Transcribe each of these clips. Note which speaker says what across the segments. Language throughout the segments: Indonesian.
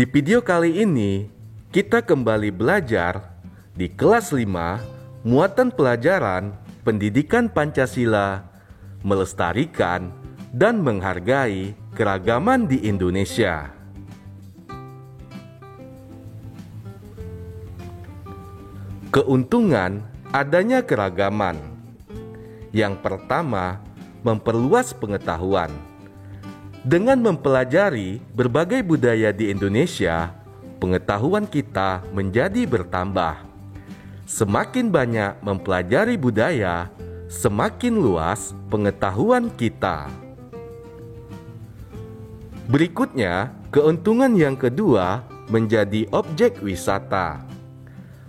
Speaker 1: Di video kali ini, kita kembali belajar di kelas 5, muatan pelajaran pendidikan Pancasila, melestarikan dan menghargai keragaman di Indonesia. Keuntungan adanya keragaman. Yang pertama, memperluas pengetahuan. Dengan mempelajari berbagai budaya di Indonesia, pengetahuan kita menjadi bertambah. Semakin banyak mempelajari budaya, semakin luas pengetahuan kita. Berikutnya, keuntungan yang kedua menjadi objek wisata.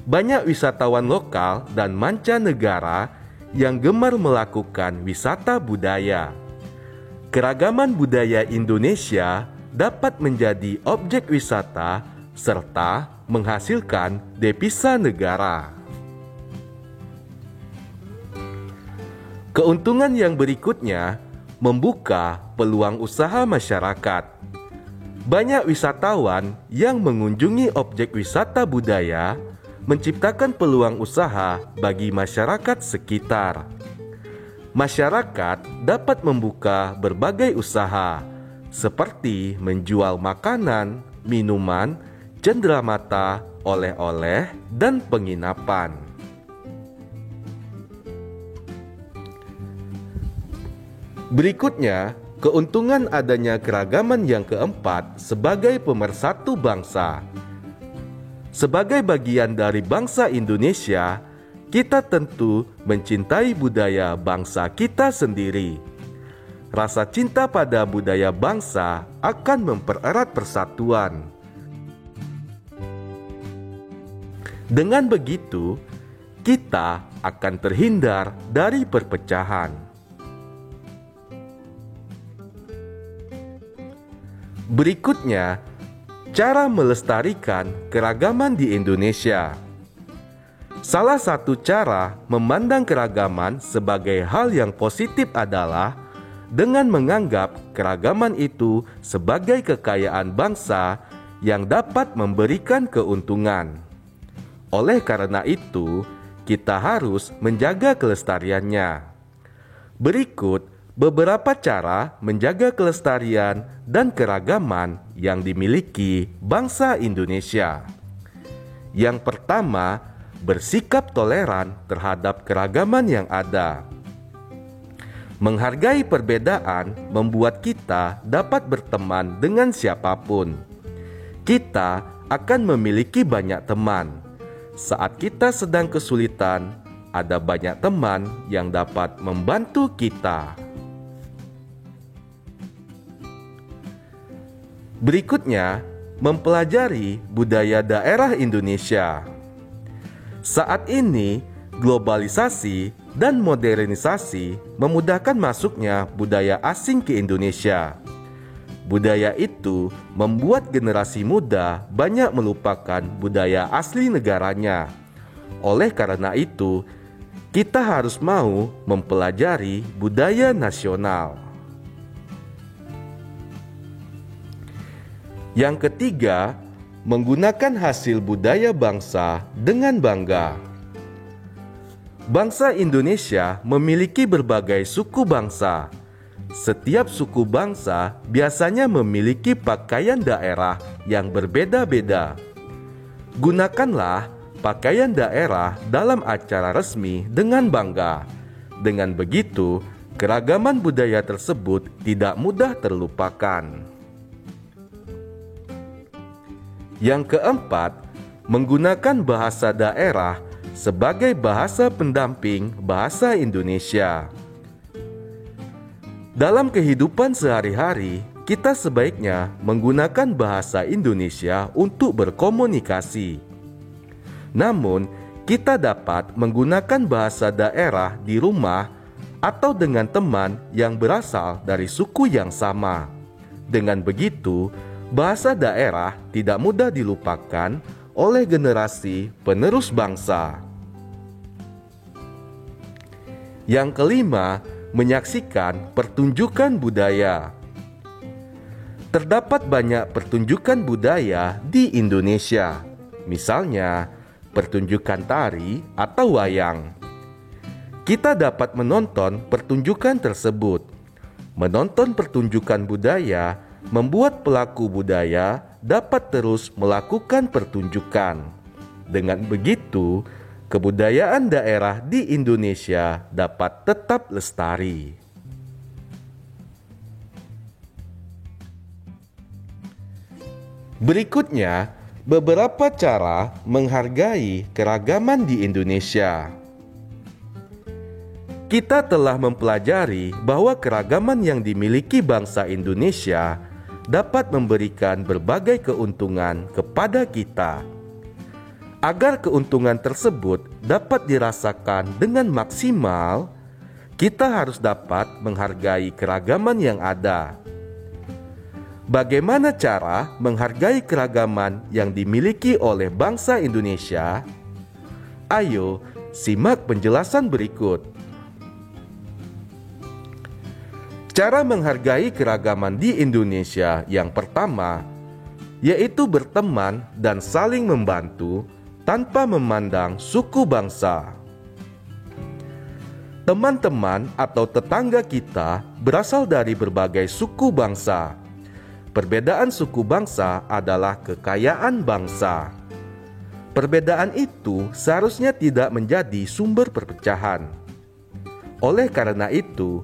Speaker 1: Banyak wisatawan lokal dan mancanegara yang gemar melakukan wisata budaya. Keragaman budaya Indonesia dapat menjadi objek wisata serta menghasilkan devisa negara. Keuntungan yang berikutnya membuka peluang usaha masyarakat. Banyak wisatawan yang mengunjungi objek wisata budaya menciptakan peluang usaha bagi masyarakat sekitar. Masyarakat dapat membuka berbagai usaha, seperti menjual makanan, minuman, cenderamata, oleh-oleh, dan penginapan. Berikutnya, keuntungan adanya keragaman yang keempat sebagai pemersatu bangsa. Sebagai bagian dari bangsa Indonesia, kita tentu mencintai budaya bangsa kita sendiri. Rasa cinta pada budaya bangsa akan mempererat persatuan. Dengan begitu, kita akan terhindar dari perpecahan. Berikutnya, cara melestarikan keragaman di Indonesia. Salah satu cara memandang keragaman sebagai hal yang positif adalah dengan menganggap keragaman itu sebagai kekayaan bangsa yang dapat memberikan keuntungan. Oleh karena itu, kita harus menjaga kelestariannya. Berikut beberapa cara menjaga kelestarian dan keragaman yang dimiliki bangsa Indonesia. Yang pertama, bersikap toleran terhadap keragaman yang ada. Menghargai perbedaan membuat kita dapat berteman dengan siapapun. Kita akan memiliki banyak teman. Saat kita sedang kesulitan, ada banyak teman yang dapat membantu kita. Berikutnya, mempelajari budaya daerah Indonesia. Saat ini, globalisasi dan modernisasi memudahkan masuknya budaya asing ke Indonesia. Budaya itu membuat generasi muda banyak melupakan budaya asli negaranya. Oleh karena itu, kita harus mau mempelajari budaya nasional. Yang ketiga, menggunakan hasil budaya bangsa dengan bangga. Bangsa Indonesia memiliki berbagai suku bangsa. Setiap suku bangsa biasanya memiliki pakaian daerah yang berbeda-beda. Gunakanlah pakaian daerah dalam acara resmi dengan bangga. Dengan begitu, keragaman budaya tersebut tidak mudah terlupakan. Yang keempat, menggunakan bahasa daerah sebagai bahasa pendamping bahasa Indonesia. Dalam kehidupan sehari-hari, kita sebaiknya menggunakan bahasa Indonesia untuk berkomunikasi. Namun, kita dapat menggunakan bahasa daerah di rumah atau dengan teman yang berasal dari suku yang sama. Dengan begitu, bahasa daerah tidak mudah dilupakan oleh generasi penerus bangsa. Yang kelima, menyaksikan pertunjukan budaya. Terdapat banyak pertunjukan budaya di Indonesia, misalnya pertunjukan tari atau wayang. Kita dapat menonton pertunjukan tersebut. Menonton pertunjukan budaya membuat pelaku budaya dapat terus melakukan pertunjukan. Dengan begitu, kebudayaan daerah di Indonesia dapat tetap lestari. Berikutnya, beberapa cara menghargai keragaman di Indonesia. Kita telah mempelajari bahwa keragaman yang dimiliki bangsa Indonesia dapat memberikan berbagai keuntungan kepada kita. Agar keuntungan tersebut dapat dirasakan dengan maksimal, kita harus dapat menghargai keragaman yang ada. Bagaimana cara menghargai keragaman yang dimiliki oleh bangsa Indonesia? Ayo, simak penjelasan berikut. Cara menghargai keragaman di Indonesia yang pertama, yaitu berteman dan saling membantu tanpa memandang suku bangsa. Teman-teman atau tetangga kita berasal dari berbagai suku bangsa. Perbedaan suku bangsa adalah kekayaan bangsa. Perbedaan itu seharusnya tidak menjadi sumber perpecahan. Oleh karena itu,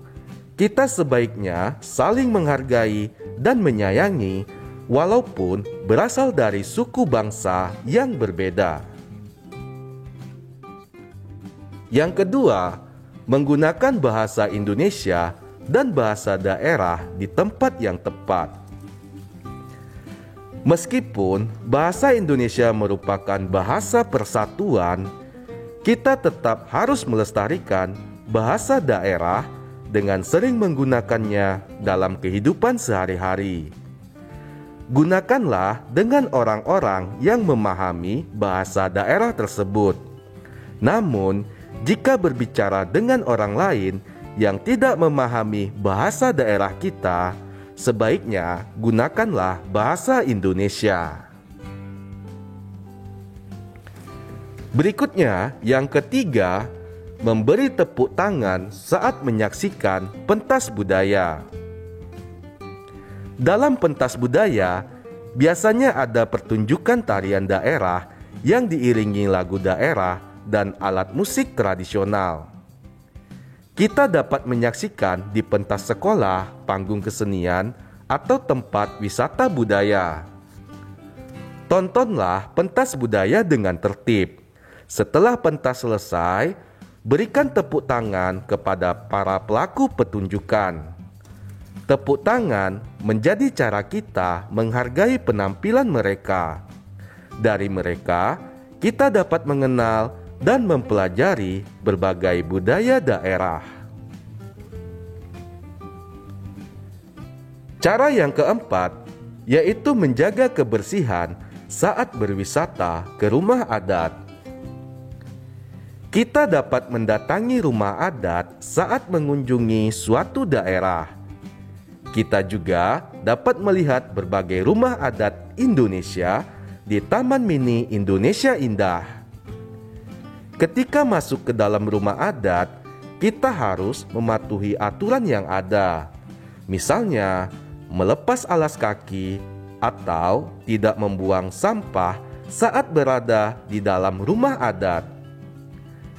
Speaker 1: kita sebaiknya saling menghargai dan menyayangi walaupun berasal dari suku bangsa yang berbeda. Yang kedua, menggunakan bahasa Indonesia dan bahasa daerah di tempat yang tepat. Meskipun bahasa Indonesia merupakan bahasa persatuan, kita tetap harus melestarikan bahasa daerah dengan sering menggunakannya dalam kehidupan sehari-hari. Gunakanlah dengan orang-orang yang memahami bahasa daerah tersebut. Namun, jika berbicara dengan orang lain yang tidak memahami bahasa daerah kita, sebaiknya gunakanlah bahasa Indonesia. Berikutnya, yang ketiga, memberi tepuk tangan saat menyaksikan pentas budaya. Dalam pentas budaya, biasanya ada pertunjukan tarian daerah yang diiringi lagu daerah dan alat musik tradisional. Kita dapat menyaksikan di pentas sekolah, panggung kesenian, atau tempat wisata budaya. Tontonlah pentas budaya dengan tertib. Setelah pentas selesai, berikan tepuk tangan kepada para pelaku pertunjukan. Tepuk tangan menjadi cara kita menghargai penampilan mereka. Dari mereka, kita dapat mengenal dan mempelajari berbagai budaya daerah. Cara yang keempat, yaitu menjaga kebersihan saat berwisata ke rumah adat. Kita dapat mendatangi rumah adat saat mengunjungi suatu daerah. Kita juga dapat melihat berbagai rumah adat Indonesia di Taman Mini Indonesia Indah. Ketika masuk ke dalam rumah adat, kita harus mematuhi aturan yang ada. Misalnya, melepas alas kaki atau tidak membuang sampah saat berada di dalam rumah adat.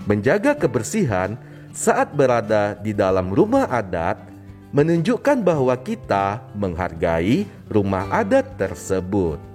Speaker 1: Menjaga kebersihan saat berada di dalam rumah adat menunjukkan bahwa kita menghargai rumah adat tersebut.